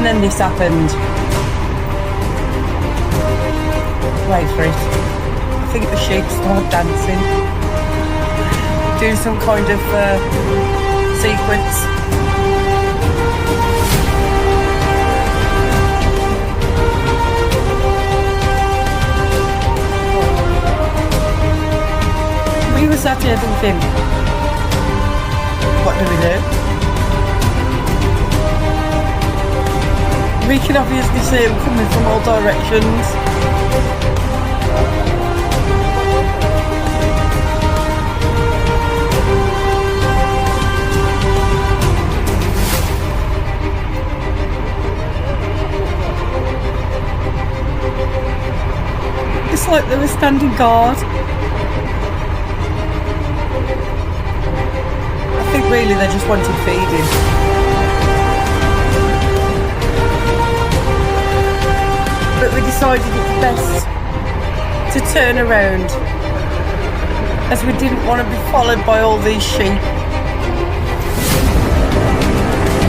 And then this happened. Wait for it. I think the sheep started dancing. Doing some kind of sequence. We were sat here thinking, what do we do? We can obviously see them coming from all directions. It's like they were standing guard. I think really they just wanted feeding. But we decided it's best to turn around, as we didn't want to be followed by all these sheep.